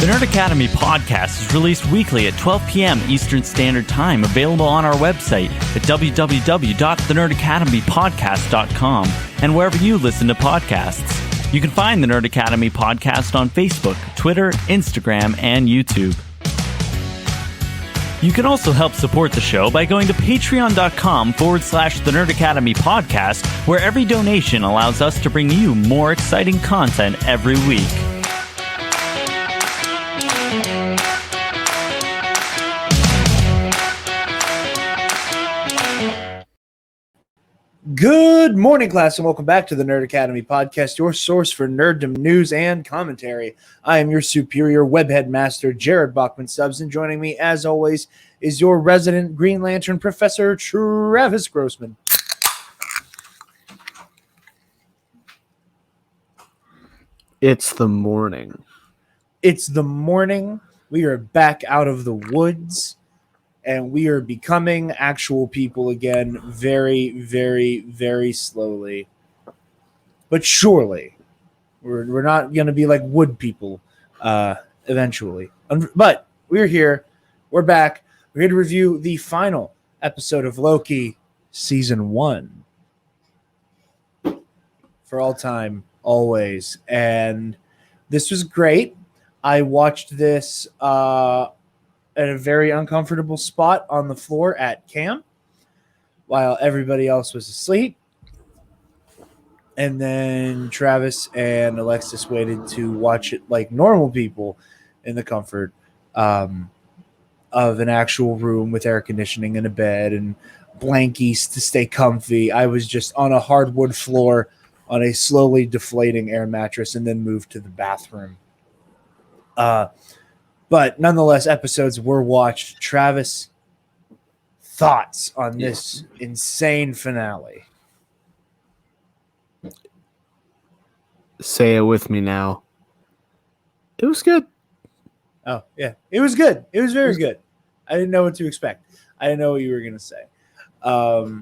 The Nerd Academy podcast is released weekly at 12 p.m. Eastern Standard Time, available on our website at www.thenerdacademypodcast.com and wherever you listen to podcasts. You can find the Nerd Academy podcast on Facebook, Twitter, Instagram, and YouTube. You can also help support the show by going to patreon.com/The Nerd Academy podcast, where every donation allows us to bring you more exciting content every week. Good morning, class, and welcome back to the Nerd Academy podcast, your source for nerddom news and commentary. I am your superior webhead master, Jarod Bachman-Stubbs, and joining me, as always, is your resident Green Lantern Professor, Travis Grossman. It's the morning. It's the morning. We are back out of the woods, and we are becoming actual people again very, very, very slowly. But surely, we're not going to be like wood people eventually. But we're here. We're back. We're here to review the final episode of Loki Season One. For all time, always. And this was great. I watched this at a very uncomfortable spot on the floor at camp while everybody else was asleep. And then Travis and Alexis waited to watch it like normal people in the comfort of an actual room with air conditioning and a bed and blankies to stay comfy. I was just on a hardwood floor on a slowly deflating air mattress and then moved to the bathroom. But nonetheless, episodes were watched. Travis, thoughts on this insane finale? Say it with me now. It was good. Oh, yeah. It was good. It was very good. I didn't know what to expect. I didn't know what you were going to say. I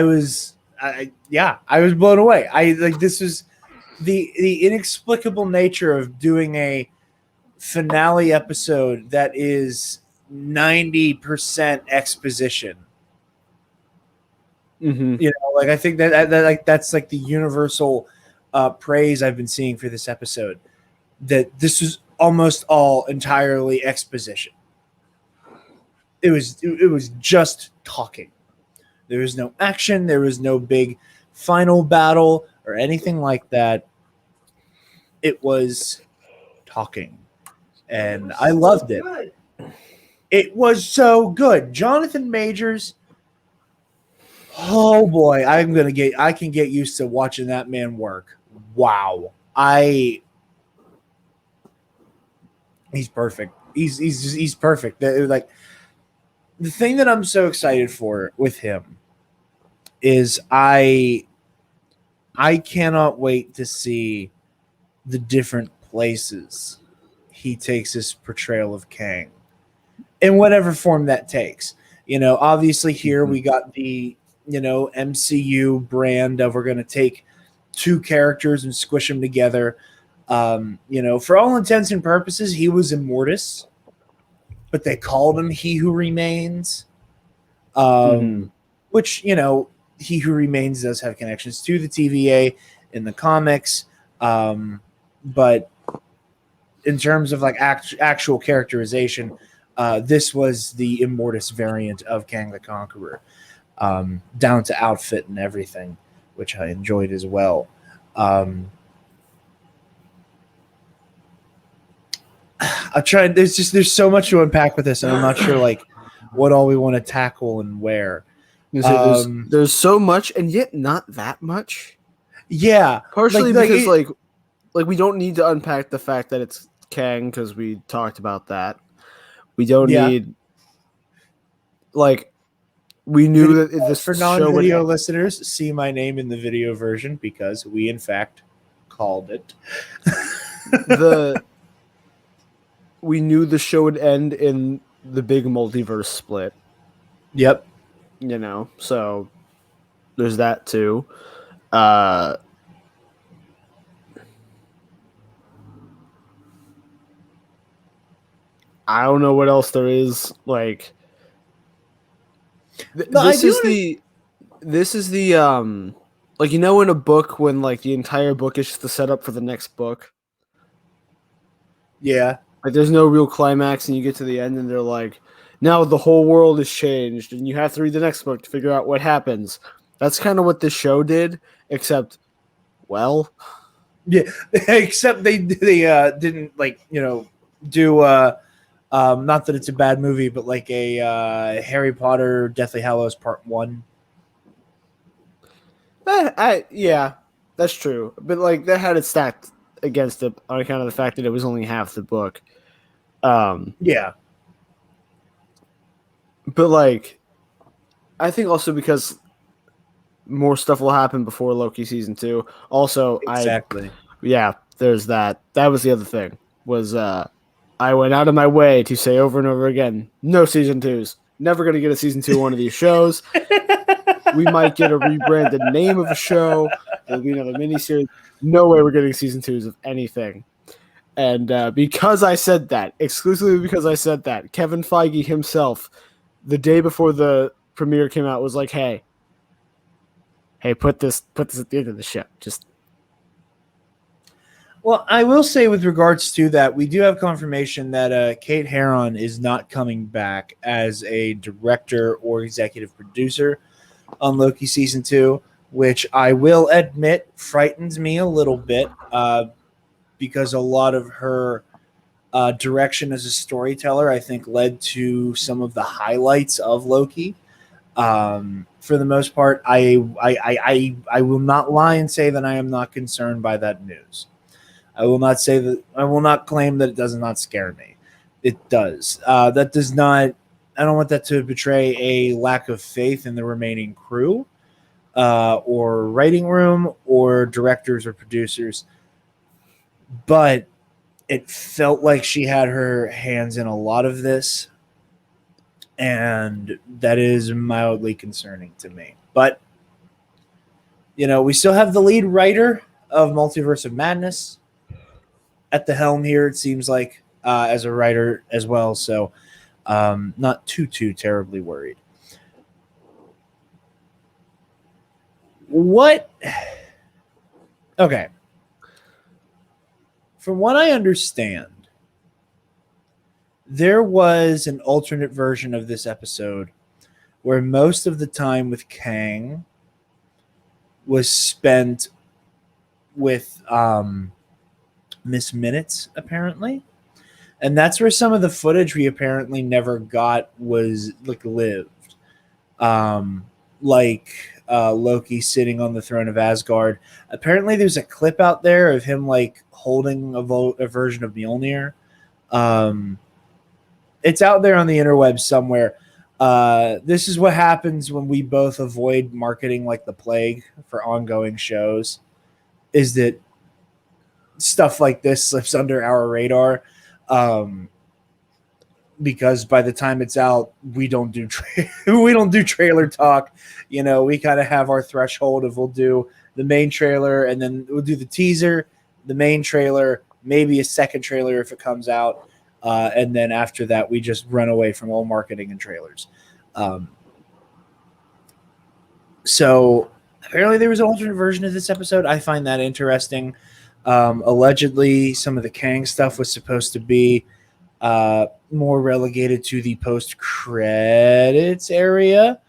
was blown away. This was the inexplicable nature of doing a finale episode that is 90% exposition. Mm-hmm. You know, like I think that that's like the universal praise I've been seeing for this episode. That this was almost all entirely exposition. It was just talking. There was no action. There was no big final battle or anything like that. It was talking, and I loved it. It was so good. Jonathan Majors. Oh boy, I can get used to watching that man work. Wow. He's perfect. He's perfect. Like, the thing that I'm so excited for with him is I cannot wait to see the different places he takes his portrayal of Kang in whatever form that takes. You know, obviously here we got the, MCU brand of we're going to take two characters and squish them together. For all intents and purposes, he was Immortus, but they called him He Who Remains, which, He Who Remains does have connections to the TVA in the comics. But in terms of like actual characterization, this was the Immortus variant of Kang the Conqueror, down to outfit and everything, which I enjoyed as well. I'll try. There's so much to unpack with this, and I'm not sure like what all we want to tackle and where. There's so much, and yet not that much. Yeah, partially because we don't need to unpack the fact that it's Kang because we talked about that. We don't need we knew that this for non-video listeners. See my name in the video version because we in fact called it. We knew the show would end in the big multiverse split. Yep. So there's that too. I don't know what else there is. Like, No, this is the like, in a book when like the entire book is just the setup for the next book. Yeah. Like, there's no real climax, and you get to the end, and they're like, now the whole world has changed, and you have to read the next book to figure out what happens. That's kind of what this show did, except, well, Yeah. Except they didn't do not that it's a bad movie, but like a Harry Potter Deathly Hallows Part 1. yeah, that's true. But like, that had it stacked against it on account of the fact that it was only half the book. Yeah. But like, I think also because more stuff will happen before Loki season 2. Also, Exactly. there's that. That was the other thing. Was I went out of my way to say over and over again, no season 2s. Never gonna get a season 2 one of these shows. We might get a rebranded name of a show. There'll be another miniseries. No way we're getting season 2s of anything. And because I said that, exclusively because I said that, Kevin Feige himself, the day before the premiere came out, was like, "Hey, put this at the end of the show." Just Well, I will say with regards to that, we do have confirmation that Kate Herron is not coming back as a director or executive producer on Loki Season 2, which I will admit frightens me a little bit because a lot of her direction as a storyteller, I think, led to some of the highlights of Loki. For the most part, I will not lie and say that I am not concerned by that news. I will not say that. I will not claim that it does not scare me. It does. That does not. I don't want that to betray a lack of faith in the remaining crew, or writing room, or directors or producers. But it felt like she had her hands in a lot of this, and that is mildly concerning to me. But we still have the lead writer of Multiverse of Madness at the helm here, it seems like, as a writer as well. So not too terribly worried. What? Okay. From what I understand, there was an alternate version of this episode where most of the time with Kang was spent with Miss Minutes, apparently. And that's where some of the footage we apparently never got was lived. Loki sitting on the throne of Asgard. Apparently there's a clip out there of him holding a version of Mjolnir. It's out there on the interwebs somewhere. This is what happens when we both avoid marketing like the plague for ongoing shows, is that stuff like this slips under our radar, because by the time it's out, we don't do we don't do trailer talk. We kind of have our threshold of we'll do the main trailer, and then we'll do the teaser, the main trailer, maybe a second trailer if it comes out, and then after that, we just run away from all marketing and trailers. So apparently there was an alternate version of this episode. I find that interesting. Allegedly, some of the Kang stuff was supposed to be more relegated to the post-credits area,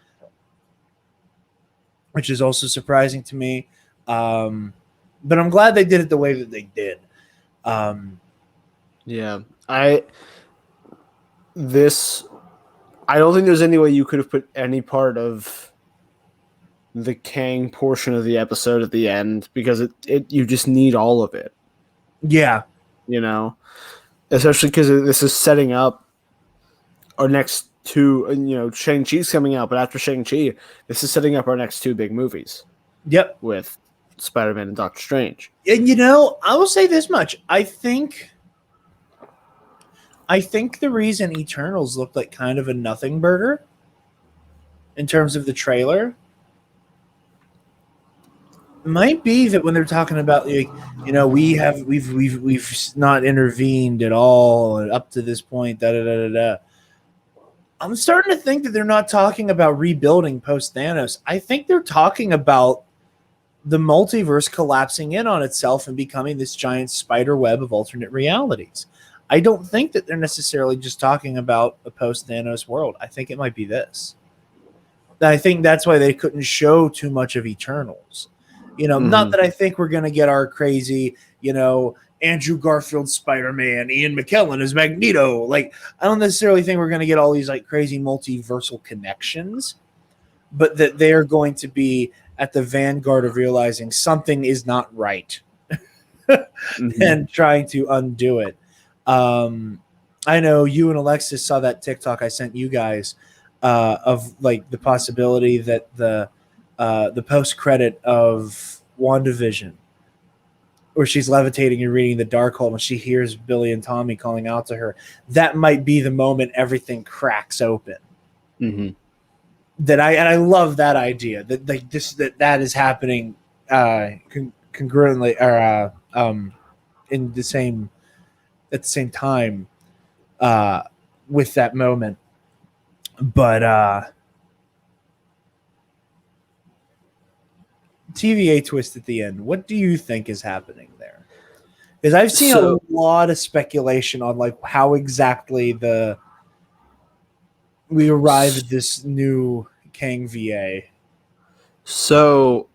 which is also surprising to me. But I'm glad they did it the way that they did. yeah, I don't think there's any way you could have put any part of the Kang portion of the episode at the end, because you just need all of it. Yeah. Especially because this is setting up our next two, Shang-Chi's coming out, but after Shang-Chi, this is setting up our next two big movies. Yep. With Spider-Man and Doctor Strange. And I will say this much. I think the reason Eternals looked like kind of a nothing burger in terms of the trailer might be that when they're talking about like, we've not intervened at all up to this point. Da da da da da. I'm starting to think that they're not talking about rebuilding post Thanos. I think they're talking about the multiverse collapsing in on itself and becoming this giant spider web of alternate realities. I don't think that they're necessarily just talking about a post Thanos world. I think it might be this. I think that's why they couldn't show too much of Eternals. Not that I think we're going to get our crazy, Andrew Garfield Spider-Man, Ian McKellen as Magneto. Like, I don't necessarily think we're going to get all these like crazy multiversal connections, but that they are going to be at the vanguard of realizing something is not right and trying to undo it. I know you and Alexis saw that TikTok I sent you guys of like the possibility that the post credit of WandaVision, where she's levitating and reading the Darkhold, when she hears Billy and Tommy calling out to her, that might be the moment everything cracks open. Mm-hmm. I love that idea that like that is happening congruently or in the same at the same time with that moment. But TVA twist at the end. What do you think is happening there? Because I've seen a lot of speculation on like how exactly we arrive at this new Kang VA. So,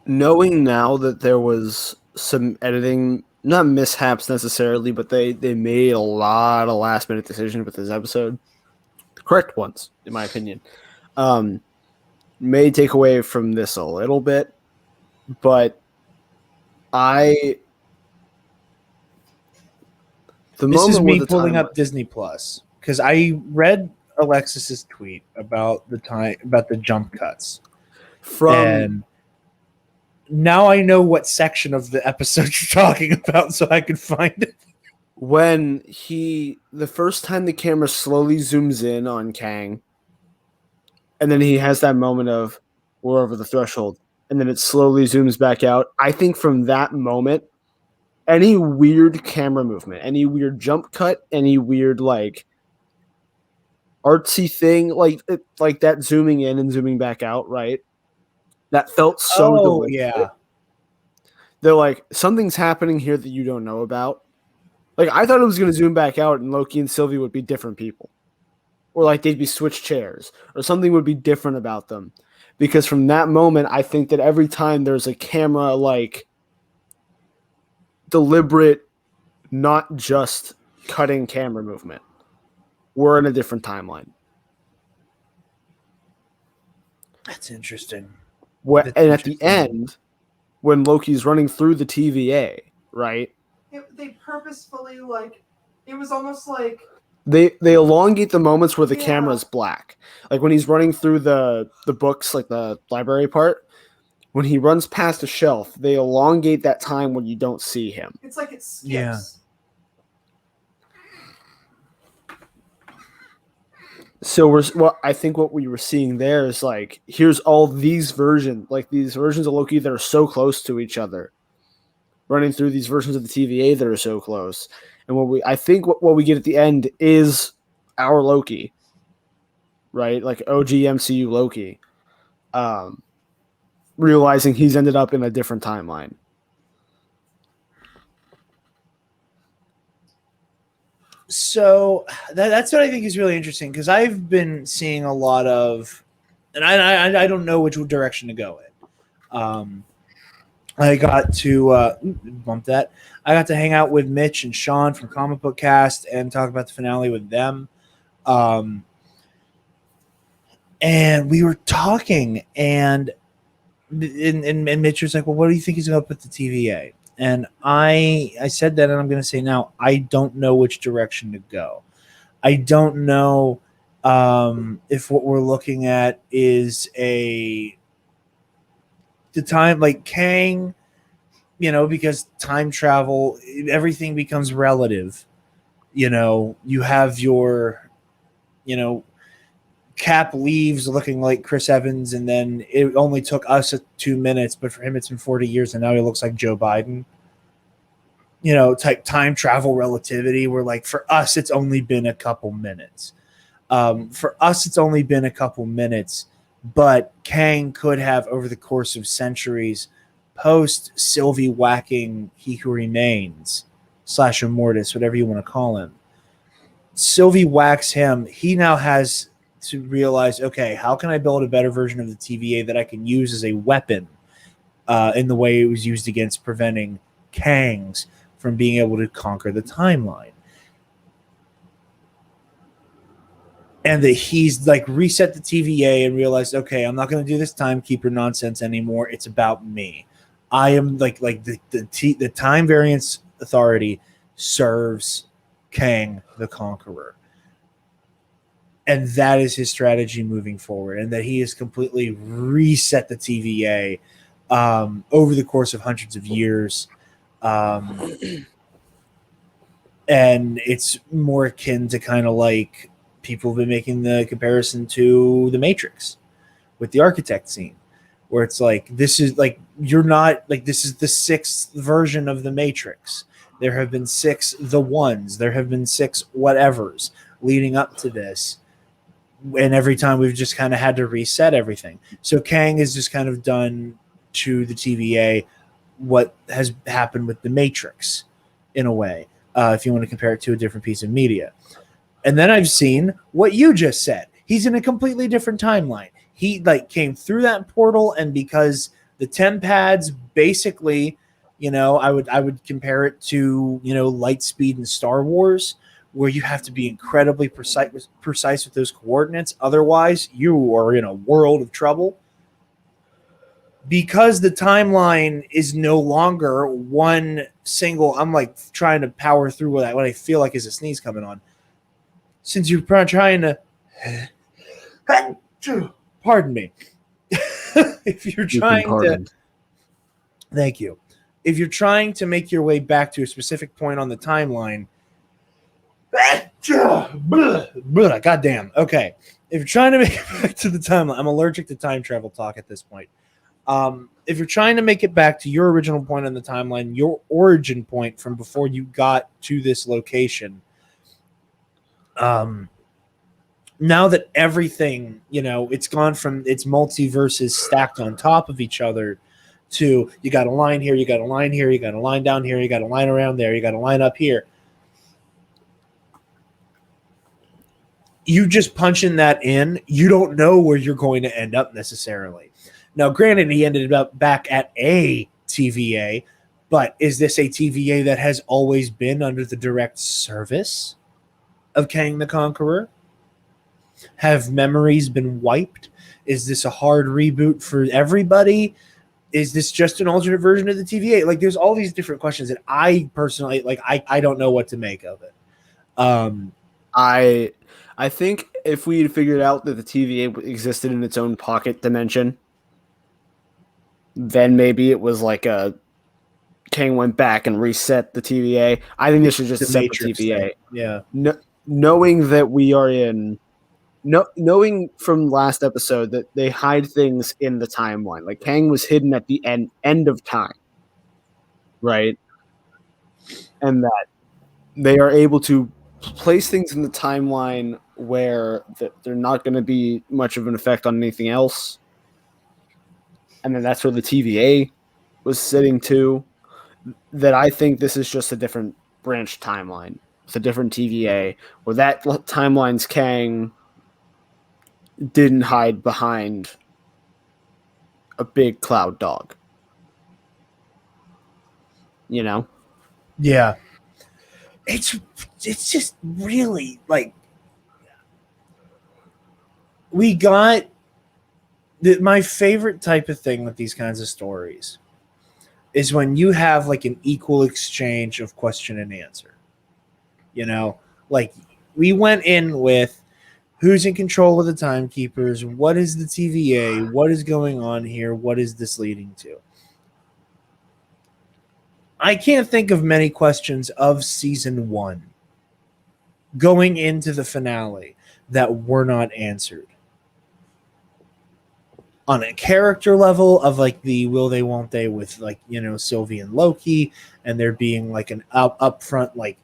knowing now that there was some editing, not mishaps necessarily, but they made a lot of last minute decisions with this episode, the correct ones, in my opinion, may take away from this a little bit, but This is me pulling up Disney Plus because I read Alexis's tweet about the jump cuts and now I know what section of the episode you're talking about, so I can find it. When the first time the camera slowly zooms in on Kang, and then he has that moment of we're over the threshold, and then it slowly zooms back out. I think from that moment, any weird camera movement, any weird jump cut, any weird like artsy thing, like that zooming in and zooming back out, right? That felt so deliberate. Yeah. They're like, something's happening here that you don't know about. Like, I thought it was going to zoom back out and Loki and Sylvie would be different people. Or like they'd be switched chairs. Or something would be different about them. Because from that moment, I think that every time there's a camera, like, deliberate, not just cutting camera movement, we're in a different timeline. That's interesting. And at the end, when Loki's running through the TVA, right? They purposefully, like, it was almost like... They elongate the moments where the camera's black. Like when he's running through the books, like the library part, when he runs past a shelf, they elongate that time when you don't see him. It's like it skips. Yeah. So I think what we were seeing there is like, here's all these versions of Loki that are so close to each other, running through these versions of the TVA that are so close. And what we get at the end is our Loki, right? Like OG MCU Loki, realizing he's ended up in a different timeline. So that's what I think is really interesting, because I've been seeing a lot of, and I don't know which direction to go in. I got to bump that. I got to hang out with Mitch and Sean from Comic Book Cast and talk about the finale with them. And we were talking, and Mitch was like, "Well, what do you think he's going to put the TVA?" And I said that, and I'm going to say now, I don't know which direction to go. I don't know if what we're looking at is the time, like Kang, because time travel, everything becomes relative. You have your, Cap leaves looking like Chris Evans, and then it only took us 2 minutes, but for him it's been 40 years, and now he looks like Joe Biden. Type time travel relativity, where like for us it's only been a couple minutes. For us it's only been a couple minutes, but Kang could have, over the course of centuries, post Sylvie whacking He Who Remains / Immortus, whatever you want to call him. Sylvie whacks him. He now has to realize, okay, how can I build a better version of the TVA that I can use as a weapon in the way it was used against preventing Kangs from being able to conquer the timeline. And that he's like reset the TVA and realized, okay, I'm not going to do this timekeeper nonsense anymore. It's about me. I am like the time variance authority serves Kang the Conqueror. And that is his strategy moving forward. And that he has completely reset the TVA over the course of hundreds of years. And it's more akin to kind of like people have been making the comparison to The Matrix with the architect scene, where it's like, this is like, you're not like, this is the 6th version of The Matrix. There have been 6 The Ones. There have been 6 whatevers leading up to this. And every time we've just kind of had to reset everything. So Kang has just kind of done to the TVA what has happened with The Matrix in a way, if you want to compare it to a different piece of media. And then I've seen what you just said. He's in a completely different timeline. He like came through that portal, and because the Tempads basically, I would compare it to, light speed in Star Wars, where you have to be incredibly precise with those coordinates. Otherwise, you are in a world of trouble. Because the timeline is no longer one single, I'm like trying to power through what I feel like is a sneeze coming on. Since you're trying to, pardon me, if you're trying to, thank you. If you're trying to make your way back to a specific point on the timeline, goddamn. Okay. If you're trying to make it back to the timeline, I'm allergic to time travel talk at this point. If you're trying to make it back to your original point on the timeline, your origin point from before you got to this location, now that everything, it's gone from its multiverses stacked on top of each other to you got a line here, you got a line here, you got a line down here, you got a line around there, you got a line up here. You just punching that in, you don't know where you're going to end up necessarily. Now, granted, he ended up back at a TVA, but is this a TVA that has always been under the direct service of Kang the Conqueror? Have memories been wiped? Is this a hard reboot for everybody? Is this just an alternate version of the TVA? Like, there's all these different questions that I personally, I don't know what to make of it. I think if we had figured out that the TVA existed in its own pocket dimension, then maybe it was like a Kang went back and reset the TVA. I think this is just a separate TVA. Yeah. Knowing that we are in, knowing from last episode that they hide things in the timeline. Like Kang was hidden at the end of time, right? And that they are able to place things in the timeline where they're not going to be much of an effect on anything else. And then that's where the TVA was sitting to. That I think this is just a different branch timeline. It's a different TVA where that timeline's Kang didn't hide behind a big cloud dog. Yeah. It's just really like we got my favorite type of thing with these kinds of stories is when you have like an equal exchange of question and answer. Like we went in with who's in control of the timekeepers, what is the TVA, what is going on here, what is this leading to? I can't think of many questions of season 1 going into the finale that were not answered on a character level of like the will they won't they with like Sylvie and Loki, and there being like an upfront like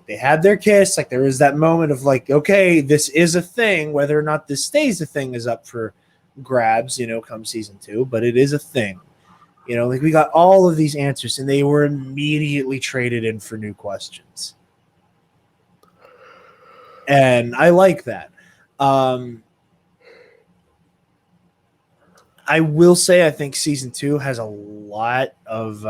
they had their kiss, like there was that moment of like, okay, this is a thing. Whether or not this stays a thing is up for grabs, come season 2, but it is a thing. Like we got all of these answers, and they were immediately traded in for new questions, and I like that. I will say I think season 2 has a lot of.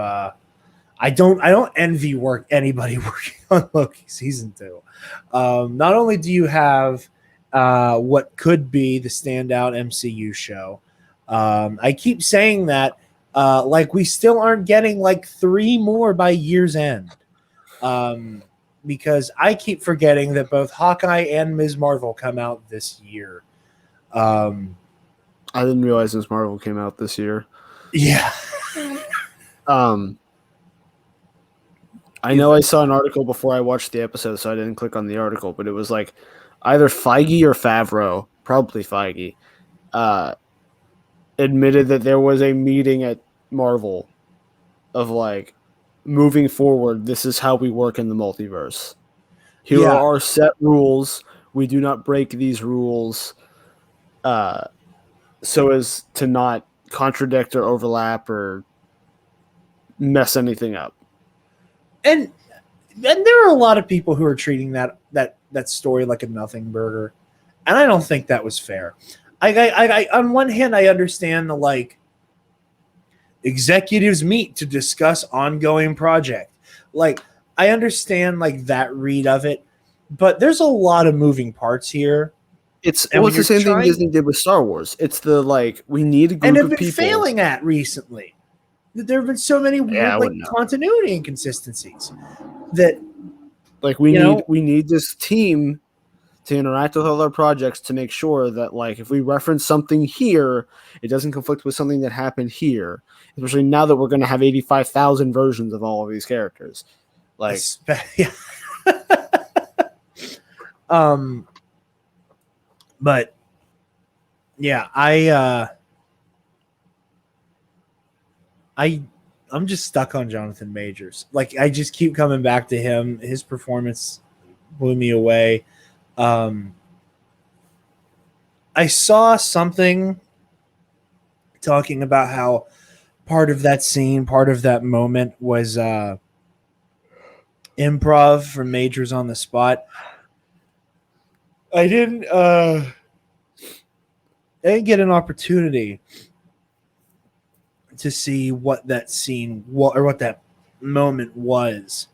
I don't envy anybody working on Loki season 2. Not only do you have what could be the standout MCU show, I keep saying that like we still aren't getting like 3 more by year's end, because I keep forgetting that both Hawkeye and Ms. Marvel come out this year. I didn't realize Ms. Marvel came out this year. Yeah. I know I saw an article before I watched the episode, so I didn't click on the article, but it was like either Feige or Favreau, probably Feige, admitted that there was a meeting at Marvel of like, moving forward, this is how we work in the multiverse. Here are our set rules. We do not break these rules so as to not contradict or overlap or mess anything up. And there are a lot of people who are treating that story like a nothing burger, and I don't think that was fair. I on one hand, I understand the like executives meet to discuss ongoing project. Like I understand like that read of it, but there's a lot of moving parts here. It's the same thing Disney did with Star Wars. It's the like we need a group and have of been people failing at recently. There have been so many weird continuity inconsistencies that like we need this team to interact with other projects to make sure that like if we reference something here, it doesn't conflict with something that happened here. Especially now that we're going to have 85,000 versions of all of these characters. Like, yeah. But yeah, I'm just stuck on Jonathan Majors. Like I just keep coming back to him. His performance blew me away. I saw something talking about how part of that scene, part of that moment was improv from Majors on the spot. I didn't get an opportunity to see what that scene or what that moment was,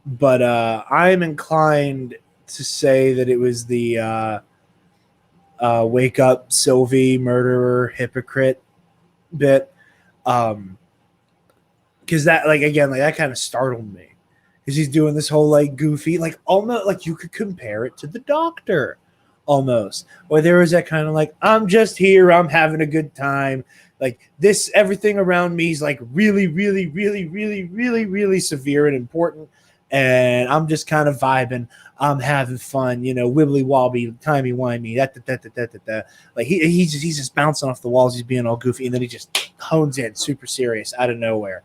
but I'm inclined to say that it was the wake up Sylvie murderer hypocrite bit, because that like again like that kind of startled me because he's doing this whole like goofy like almost like you could compare it to the Doctor almost, or there was that kind of like I'm just here, I'm having a good time. Like this, everything around me is like really, really, really, really, really, really severe and important. And I'm just kind of vibing. I'm having fun, wibbly wobbly, timey wimey, Like he's just bouncing off the walls. He's being all goofy. And then he just hones in super serious out of nowhere.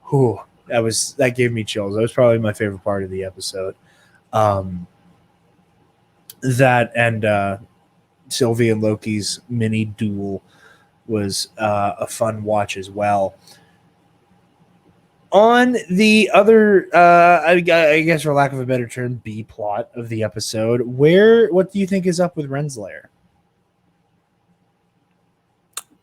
Whew, that gave me chills. That was probably my favorite part of the episode. That and Sylvie and Loki's mini duel was a fun watch as well. On the other, I guess for lack of a better term, B plot of the episode, what do you think is up with Renslayer?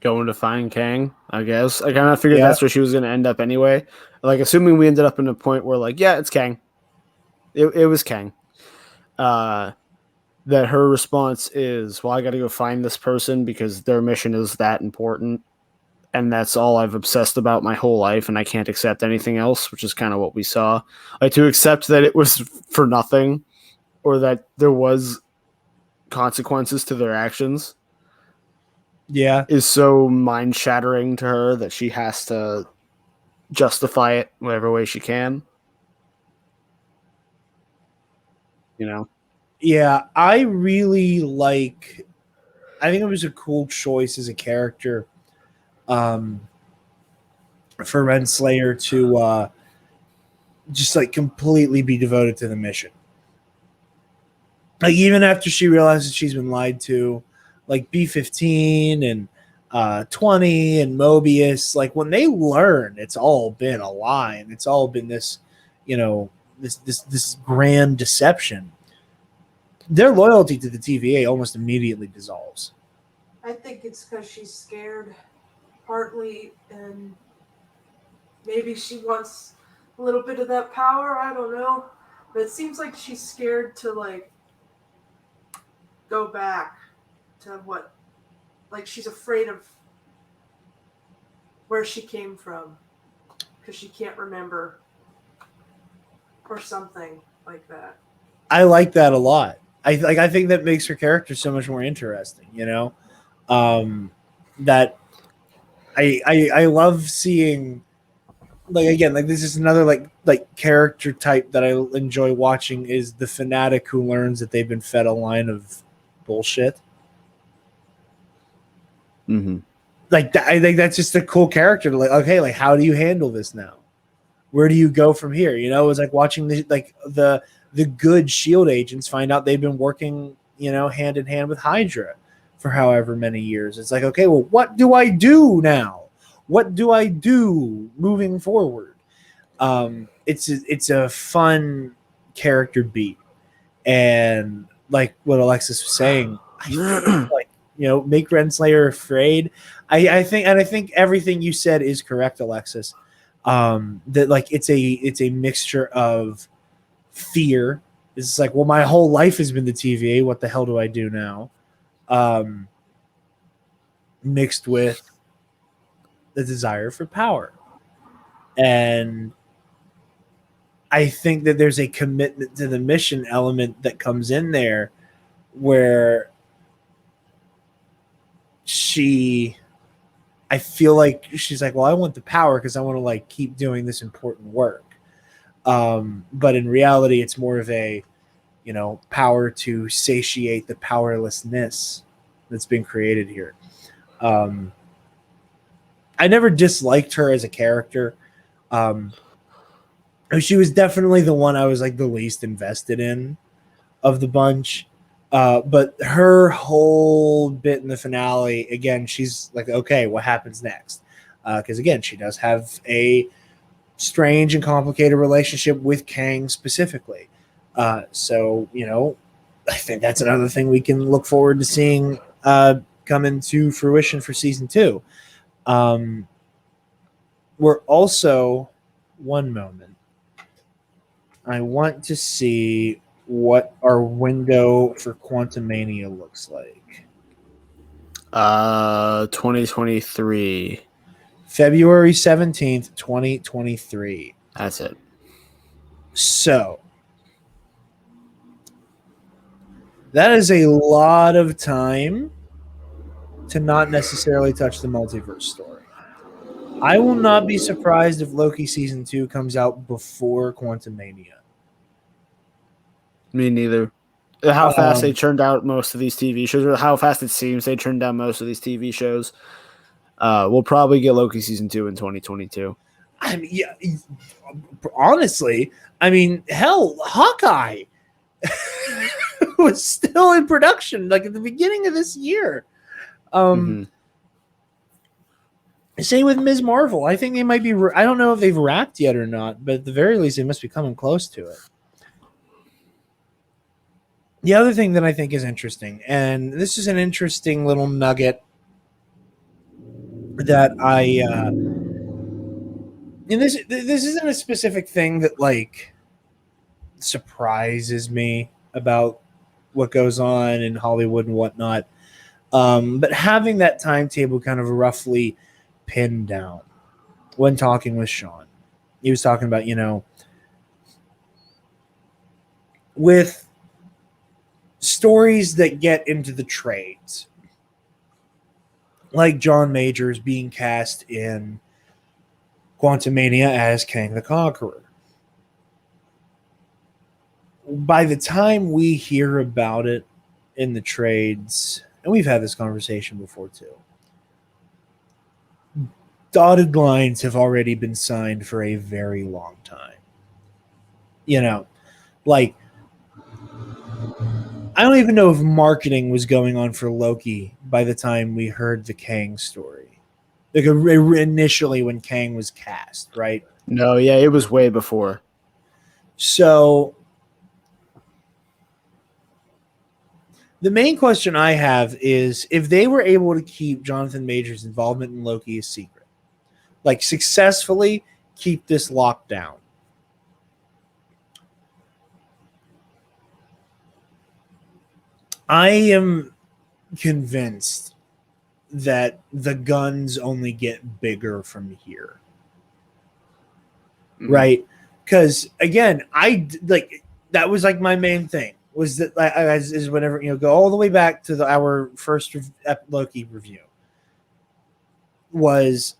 Going to find Kang, I guess. I kind of figured that's where she was going to end up anyway. Like, assuming we ended up in a point where, like, yeah, it's Kang. It was Kang. That her response is, well, I got to go find this person because their mission is that important. And that's all I've obsessed about my whole life, and I can't accept anything else, which is kind of what we saw. Like, to accept that it was for nothing or that there was consequences to their actions is so mind-shattering to her that she has to justify it whatever way she can. Yeah, I really like I think it was a cool choice as a character for Renslayer to just like completely be devoted to the mission. Like even after she realizes she's been lied to, like B-15 and 20 and Mobius, like when they learn it's all been a lie and it's all been this, this grand deception, their loyalty to the TVA almost immediately dissolves. I think it's because she's scared, partly, and maybe she wants a little bit of that power. I don't know, but it seems like she's scared to like go back to what, like she's afraid of where she came from because she can't remember or something like that. I like that a lot. I think that makes her character so much more interesting. That I love seeing. Like again, like this is another like character type that I enjoy watching is the fanatic who learns that they've been fed a line of bullshit. Mm-hmm. Like I think that's just a cool character. Like, okay, like how do you handle this now? Where do you go from here? It's like watching the good Shield agents find out they've been working, hand in hand with Hydra for however many years. It's like, okay, well, what do I do now? What do I do moving forward? It's a fun character beat, and like what Alexis was saying, make Renslayer afraid. I think everything you said is correct, Alexis. That like it's a mixture of fear. It's like, well, my whole life has been the TVA. What the hell do I do now? Mixed with the desire for power. And I think that there's a commitment to the mission element that comes in there where I feel like she's like, well, I want the power because I want to like keep doing this important work. But in reality, it's more of a, power to satiate the powerlessness that's been created here. I never disliked her as a character. She was definitely the one I was like the least invested in of the bunch. But her whole bit in the finale, again, she's like, okay, what happens next? Because again, she does have a strange and complicated relationship with Kang specifically. So, I think that's another thing we can look forward to seeing come into fruition for season 2. We're also, one moment, I want to see what our window for Quantumania looks like. 2023. February 17th, 2023. That's it. So, that is a lot of time to not necessarily touch the multiverse story. I will not be surprised if Loki Season 2 comes out before Quantumania. Me neither. How fast they churned out most of these TV shows, or how fast it seems they turned down most of these TV shows. We'll probably get Loki Season 2 in 2022. I mean, yeah, honestly, hell, Hawkeye was still in production like at the beginning of this year. Same with Ms. Marvel. I think they might be. I don't know if they've wrapped yet or not, but at the very least, they must be coming close to it. The other thing that I think is interesting, and this is an interesting little nugget that and this isn't a specific thing that like surprises me about what goes on in Hollywood and whatnot. But having that timetable kind of roughly pinned down when talking with Sean, he was talking about, with stories that get into the trades, like John Majors being cast in Quantumania as Kang the Conqueror. By the time we hear about it in the trades, and we've had this conversation before too. Dotted lines have already been signed for a very long time. You know, like, I don't even know if marketing was going on for Loki by the time we heard the Kang story. Like, initially when Kang was cast, right? No, yeah, it was way before. So the main question I have is if they were able to keep Jonathan Majors' involvement in Loki a secret, like successfully keep this locked down, I am convinced that the guns only get bigger from here. Right? Because again, that was like my main thing was that is whenever go all the way back to our first Loki review was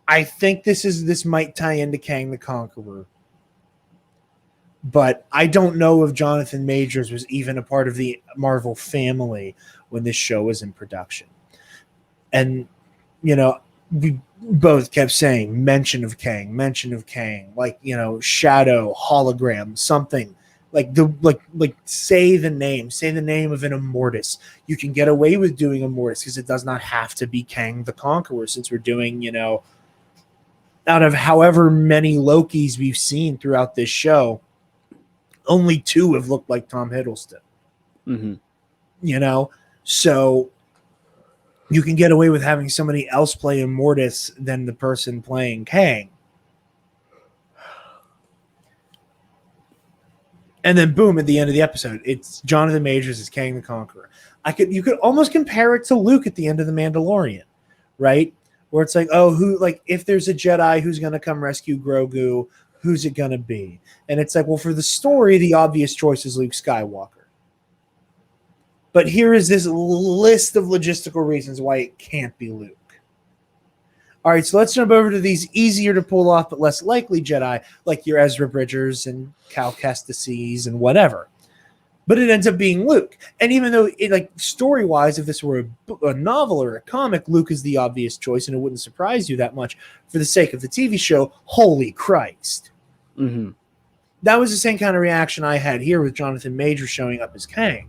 I think this might tie into Kang the Conqueror, but I don't know if Jonathan Majors was even a part of the Marvel family when this show was in production. And, we both kept saying mention of Kang, like, shadow, hologram, something like say the name of an Immortus. You can get away with doing Immortus because it does not have to be Kang the Conqueror, since we're doing, out of however many Lokis we've seen throughout this show, only 2 have looked like Tom Hiddleston. So you can get away with having somebody else play Immortus than the person playing Kang. And then boom, at the end of the episode, it's Jonathan Majors as Kang the Conqueror. You could almost compare it to Luke at the end of The Mandalorian, right? Where it's like, if there's a Jedi who's going to come rescue Grogu, who's it going to be? And it's like, well, for the story, the obvious choice is Luke Skywalker. But here is this list of logistical reasons why it can't be Luke. All right, so let's jump over to these easier to pull off but less likely Jedi, like your Ezra Bridgers and Cal Kestis and whatever. But it ends up being Luke. And even though, story-wise, if this were a novel or a comic, Luke is the obvious choice, and it wouldn't surprise you that much for the sake of the TV show. Holy Christ. That was the same kind of reaction I had here with Jonathan Majors showing up as Kang,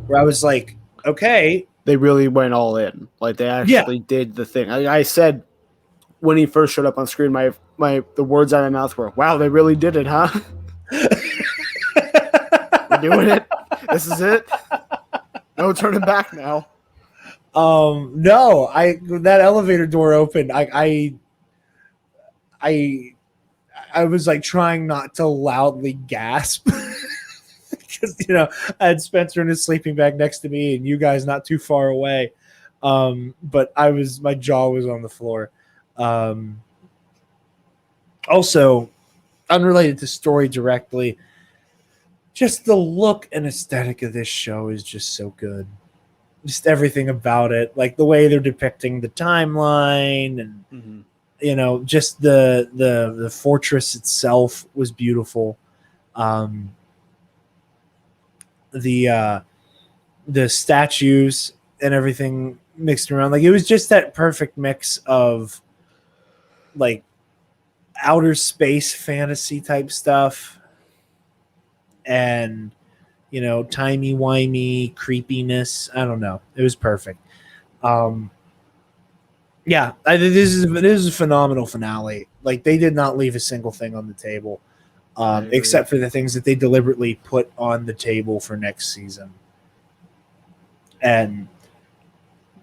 where I was like, okay. They really went all in. Like, they actually did the thing. I said when he first showed up on screen, the words out of my mouth were, wow, they really did it, huh? We're doing it. This is it. No turning back now. No, that elevator door opened. I was like trying not to loudly gasp because I had Spencer in his sleeping bag next to me and you guys not too far away. But my jaw was on the floor. Also, unrelated to story directly, just the look and aesthetic of this show is just so good. Just everything about it, like the way they're depicting the timeline and just the fortress itself was beautiful. The statues and everything mixed around, like it was just that perfect mix of like outer space fantasy type stuff and timey-wimey creepiness. I don't know. It was perfect. Yeah, this is a phenomenal finale. Like, they did not leave a single thing on the table, except for the things that they deliberately put on the table for next season. And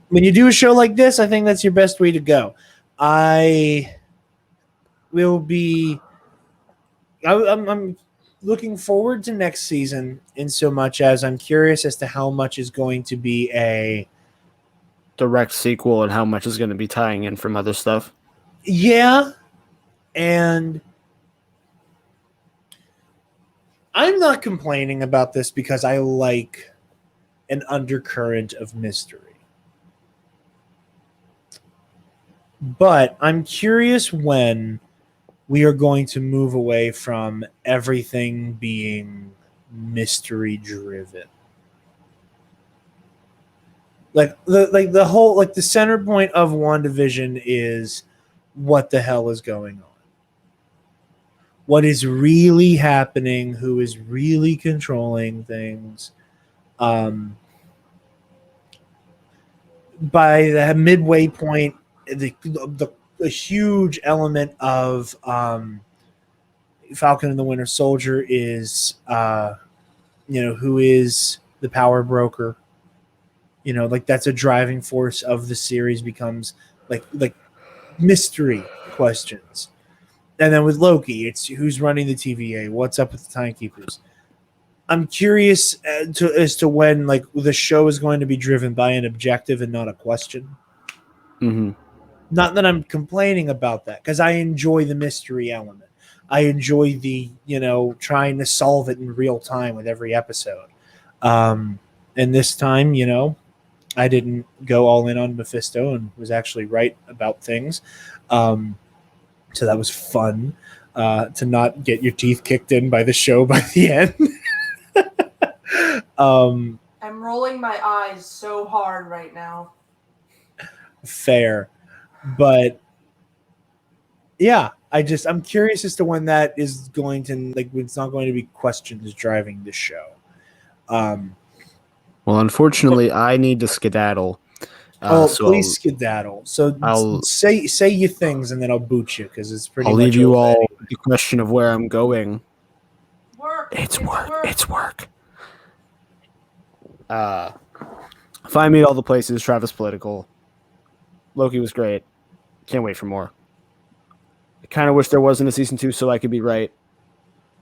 when you do a show like this, I think that's your best way to go. I'm looking forward to next season in so much as I'm curious as to how much is going to be a direct sequel and how much is going to be tying in from other stuff. Yeah. And I'm not complaining about this because I like an undercurrent of mystery. But I'm curious when we are going to move away from everything being mystery driven. the whole the center point of WandaVision is what the hell is going on. What is really happening? Who is really controlling things? By the midway point, a huge element of Falcon and the Winter Soldier is, who is the power broker? That's a driving force of the series, becomes like mystery questions. And then with Loki, it's who's running the TVA, what's up with the Timekeepers. I'm curious as to when the show is going to be driven by an objective and not a question. Mm-hmm. Not that I'm complaining about that, because I enjoy the mystery element. I enjoy the trying to solve it in real time with every episode. And this time, I didn't go all in on Mephisto and was actually right about things. So that was fun to not get your teeth kicked in by the show by the end. I'm rolling my eyes so hard right now. Fair. But yeah, I'm curious as to when that is going to it's not going to be questions driving the show. Well, unfortunately, I need to skedaddle. Please skedaddle. So I'll say your things, and then I'll boot you because it's pretty. I'll leave you all the question of where I'm going. Work. It's work. Find me at all the places. Travis Political. Loki was great. Can't wait for more. I kind of wish there wasn't a season 2 so I could be right.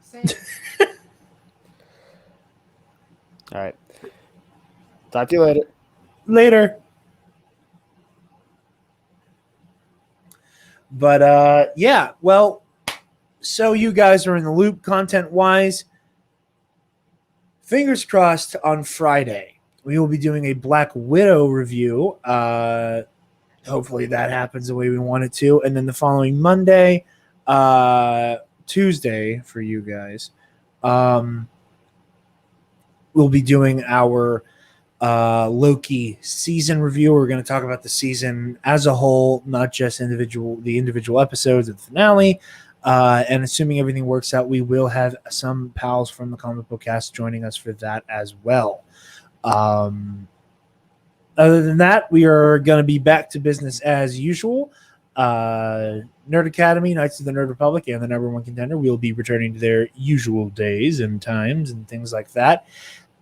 Same. All right. Talk to you later. Later. But yeah, well, so you guys are in the loop content-wise. Fingers crossed on Friday. We will be doing a Black Widow review. Hopefully that happens the way we want it to. And then the following Monday, Tuesday for you guys, we'll be doing our Loki season review. We're going to talk about the season as a whole, not just the individual episodes of the finale. And assuming everything works out, we will have some pals from the Comic Book Cast joining us for that as well. Other than that, we are going to be back to business as usual. Nerd Academy, Knights of the Nerd Republic, and the number one contender will be returning to their usual days and times and things like that.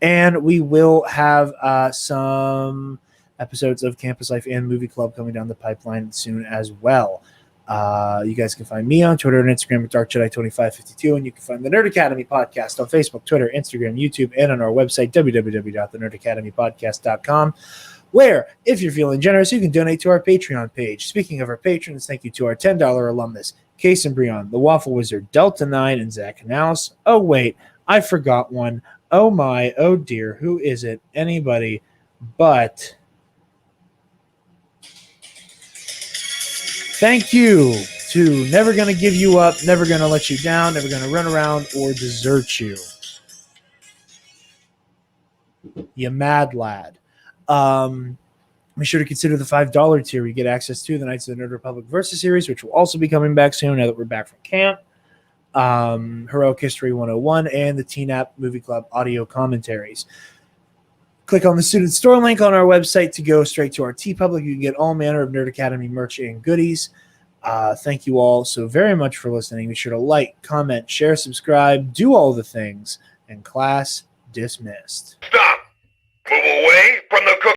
And we will have some episodes of Campus Life and Movie Club coming down the pipeline soon as well. You guys can find me on Twitter and Instagram at DarkJedi2552, and you can find the Nerd Academy podcast on Facebook, Twitter, Instagram, YouTube, and on our website, www.thenerdacademypodcast.com, where, if you're feeling generous, you can donate to our Patreon page. Speaking of our patrons, thank you to our $10 alumnus, Case and Breon, the Waffle Wizard, Delta 9, and Zach Canals. Oh, wait, I forgot one. Oh, my, oh, dear, who is it? Anybody but... Thank you to Never Gonna Give You Up, Never Gonna Let You Down, Never Gonna Run Around or Desert You. You mad lad. Be sure to consider the $5 tier. We get access to the Knights of the Nerd Republic Versus series, which will also be coming back soon now that we're back from camp. Heroic History 101 and the TNAP Movie Club audio commentaries. Click on the student store link on our website to go straight to our TeePublic. You can get all manner of Nerd Academy merch and goodies. Thank you all so very much for listening. Be sure to like, comment, share, subscribe, do all the things, and class dismissed. Stop! Move away from the cook.